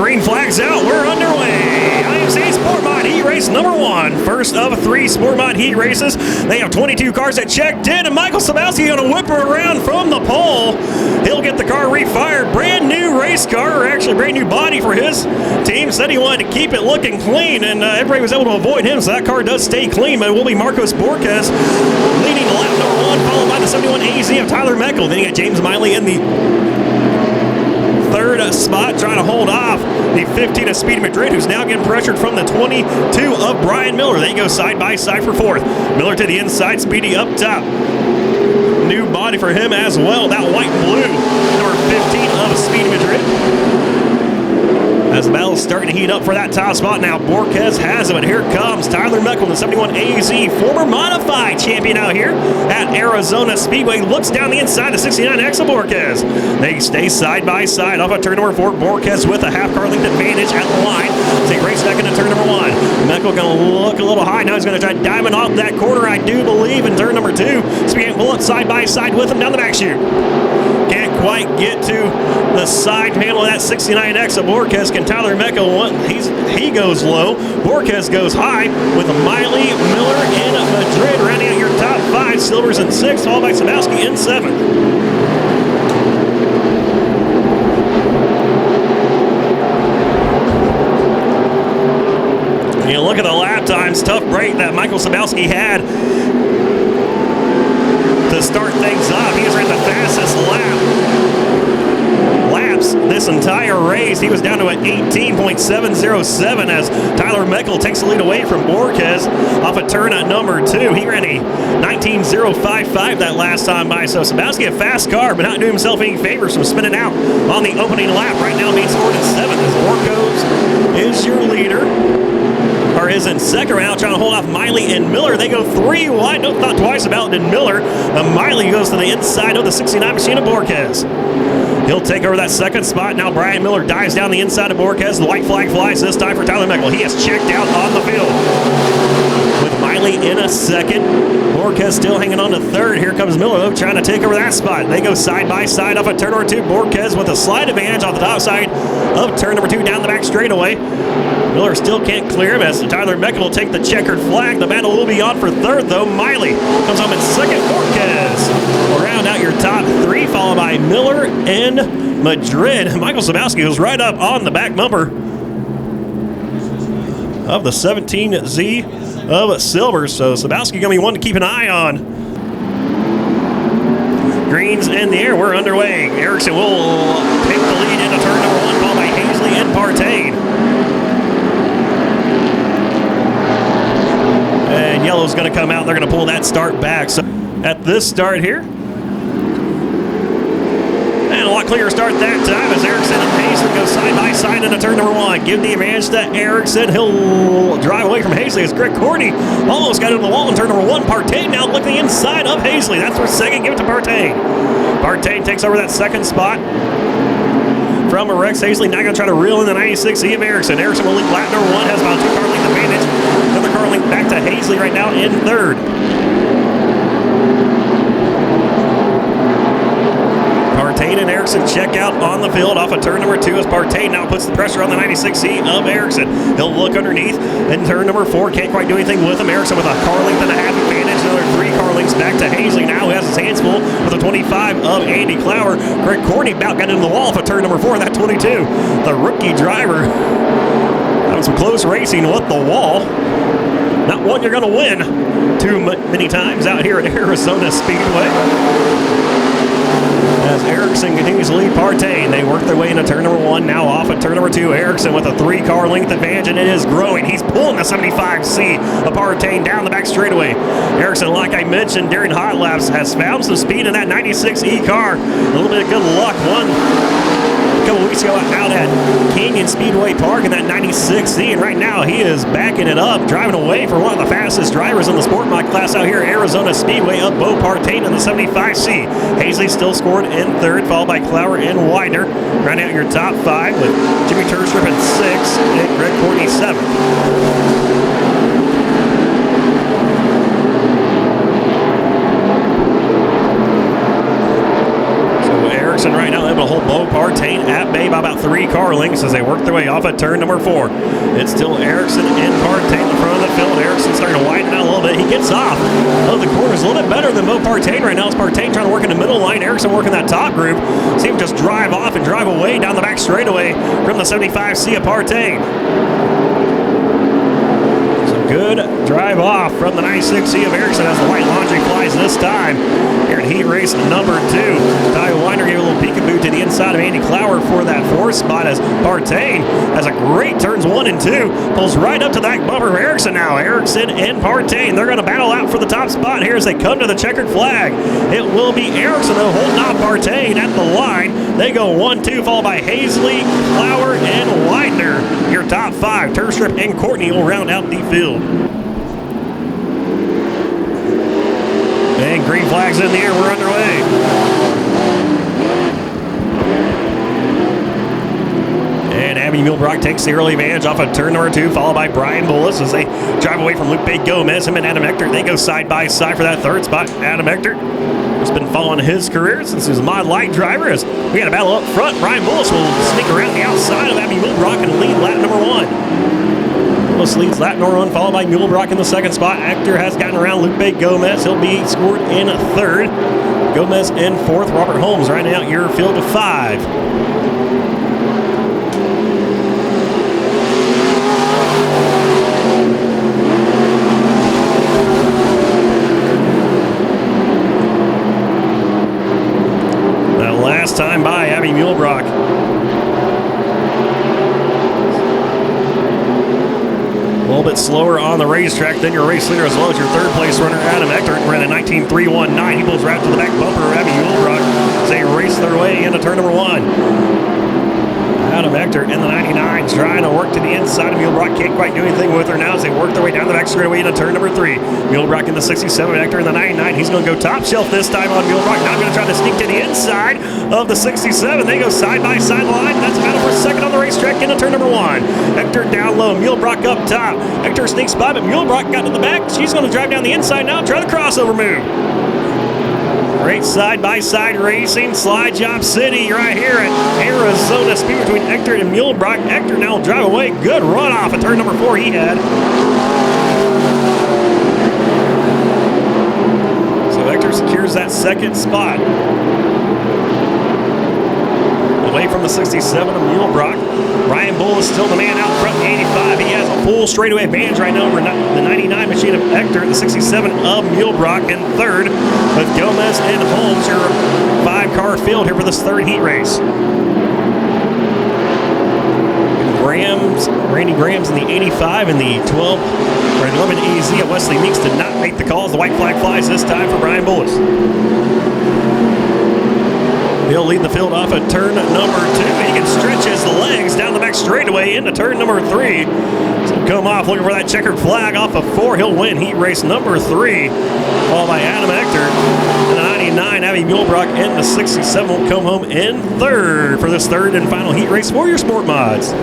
green flag's out. We're underway. IMCA Sportmod heat race number 1. First of 3 Sportmod heat races. They have 22 cars that checked in, and Michael Sabowski going to whip her around from the pole. He'll get the car refired. Brand new race car, or actually brand new body for his team. Said he wanted to keep it looking clean, and everybody was able to avoid him, so that car does stay clean. But it will be Marcos Borges leading lap number 1, followed by the 71 AZ of Tyler Meckel. Then you got James Miley in the third spot, trying to hold off the 15 of Speedy Madrid, who's now getting pressured from the 22 of Brian Miller. They go side by side for 4th. Miller to the inside, Speedy up top. New body for him as well. That white blue, number 15 of Speedy Madrid. As the battle's starting to heat up for that top spot now, Borges has it, but here comes Tyler Meckel, the 71 AZ, former modified champion out here at Arizona Speedway. Looks down the inside of 69 X of Borges. They stay side by side off of turn number 4. Borges with a half car length advantage at the line. So he races back into turn number 1. Meckel going to look a little high. Now he's going to try diamond off that corner, I do believe, in turn number 2. Speedy will up side by side with him down the back chute. Can't quite get to the side panel of that 69X of Borges. Can Tyler Meckel, he goes low. Borges goes high with Miley, Miller, and Madrid rounding out your top 5. Silvers in 6, followed by Sabowski in 7. You look at the lap times, tough break that Michael Sabowski had to start things off. He has ran the fastest laps this entire race. He was down to an 18.707 as Tyler Meckel takes the lead away from Borges off a turn at number 2. He ran a 19.055 that last time by. So Sabowski, a fast car, but not doing himself any favors from spinning out on the opening lap. Right now being scored in 7th as Borges is your leader. Or is in second round, trying to hold off Miley and Miller. They go 3 wide. No thought twice about it. And Miller, Miley goes to the inside of the 69 machine of Borges. He'll take over that second spot. Now Brian Miller dives down the inside of Borges. The white flag flies this time for Tyler Meckel. He has checked out on the field. With Miley in a second. Borges still hanging on to 3rd. Here comes Miller, though, trying to take over that spot. They go side by side off of turn number 2. Borges with a slight advantage off the top side of turn number 2 down the back straightaway. Miller still can't clear him as Tyler Meckel will take the checkered flag. The battle will be on for 3rd, though. Miley comes home in 2nd. Borges will round out your top 3, followed by Miller and Madrid. Michael Sabowski was right up on the back bumper of the 17Z of silver. So Sabowski going to be one to keep an eye on. Greens in the air. We're underway. Erickson will take the lead into turn number 1, followed by Hazley and Partain. And yellow's going to come out. They're going to pull that start back. So at this start here, and a lot clearer start that time as Erickson and Hazley go side by side into turn number 1. Give the advantage to Erickson. He'll drive away from Hazley as Greg Courtney almost got into the wall in turn number 1. Partain now looking inside of Hazley. That's for 2nd. Give it to Partain. Partain takes over that 2nd spot from Rex Hazley. Now going to try to reel in the 96E of Erickson. Erickson will lead lap number 1. Has about a 2-car length advantage. Another car link back to Hazley right now in 3rd. Partain and Erickson check out on the field off of turn number 2 as Partain now puts the pressure on the 96E of Erickson. He'll look underneath in turn number 4. Can't quite do anything with him. Erickson with a car length and a half advantage. Another 3 car lengths back to Hazley now, who has his hands full with a 25 of Andy Clower. Greg Courtney about got into the wall for turn number 4. That 22. The rookie driver having some close racing with the wall. Not one you're going to win too many times out here at Arizona Speedway. As Erickson continues to lead Partain, they work their way into turn number 1. Now off at turn number 2. Erickson with a 3-car length advantage, and it is growing. He's pulling the 75C of Partain down the back straightaway. Erickson, like I mentioned during hot laps, has found some speed in that 96E car. A little bit of good luck. A couple weeks ago out at Canyon Speedway Park in that 96C, and right now he is backing it up, driving away for one of the fastest drivers in the Sportmod class out here at Arizona Speedway, up Bo Partain in the 75C. Hazley still scored in 3rd, followed by Clower and Widener. Rounding out your top 5 with Jimmy Turstrip in 6th and Greg Courtney 7th. Right now able to hold Bo Partain Partain at bay by about 3 car lengths as they work their way off at turn number 4. It's still Erickson and Partain in the front of the field. Erickson starting to widen out a little bit. He gets off of the corners a little bit better than Bo Partain right now. It's Partain trying to work in the middle line. Erickson working that top group. See him just drive off and drive away down the back straightaway from the 75C of Partain. Good drive off from the 96C of Erickson as the white laundry flies this time here in heat race number 2. Ty Weiner gave a little peekaboo to the inside of Andy Clower for that 4th spot as Partain has a great turns 1 and 2. Pulls right up to that bumper of Erickson now. Erickson and Partain, they're going to battle out for the top spot here as they come to the checkered flag. It will be Erickson though holding off Partain at the line. They go 1-2 followed by Hazley, Clower, and Widener. Your top 5. Turstrip and Courtney will round out the field. And green flags in the air. We're underway. And Abby Muhlbrock takes the early advantage off of turn number 2, followed by Brian Bullis as they drive away from Lupe Gomez. Him and Adam Ector, they go side by side for that 3rd spot. Adam Ector has been following his career since he was a Mod Light driver. As we got a battle up front, Brian Bullis will sneak around the outside of Abby Muhlbrock and lead lap number 1. Bullis leads lap number 1, followed by Muhlbrock in the 2nd spot. Ector has gotten around Lupe Gomez. He'll be scored in 3rd. Gomez in 4th. Robert Holmes rounding out your field of 5. That last time by Abby Muhlbrock. A little bit slower on the racetrack than your race leader, as well as your 3rd place runner, Adam Ector, ran a 19.319. He pulls right to the back bumper of Abby Muhlbrock as they race their way into turn number 1. Adam Ector in the 99s trying to work to the inside of Muhlbrock. Can't quite do anything with her now as they work their way down the back straightaway into turn number 3. Muhlbrock in the 67, Ector in the 99. He's going to go top shelf this time on Muhlbrock. Now going to try to sneak to the inside of the 67. They go side by side line. That's a battle for 2nd on the racetrack into turn number 1. Ector down low, Muhlbrock up top. Ector sneaks by, but Muhlbrock got to the back. She's going to drive down the inside now, try the crossover move. Great side-by-side racing, Slide Job City right here at Arizona. Speed between Ector and Muhlbrock. Ector now will drive away. Good run off at turn number 4 he had. So Ector secures that 2nd spot. Away from the 67 of Muhlbrock. Ryan Bull is still the man out front in the 85. He has a full straightaway advantage right now over the 99 machine of Ector, the 67 of Muhlbrock in 3rd, with Gomez and Holmes, your 5-car field here for this 3rd heat race. Randy Graham's in the 85 and the 12 or 11 AZ of Wesley Meeks did not make the calls. The white flag flies this time for Brian Bullis. He'll lead the field off at turn number 2. He can stretch his legs down the back straightaway into turn number 3. So come off looking for that checkered flag off of 4. He'll win heat race number 3. Followed by Adam Ector in the 99. Abby Muhlbrock in the 67 will come home in 3rd for this 3rd and final heat race for your Sport Mods.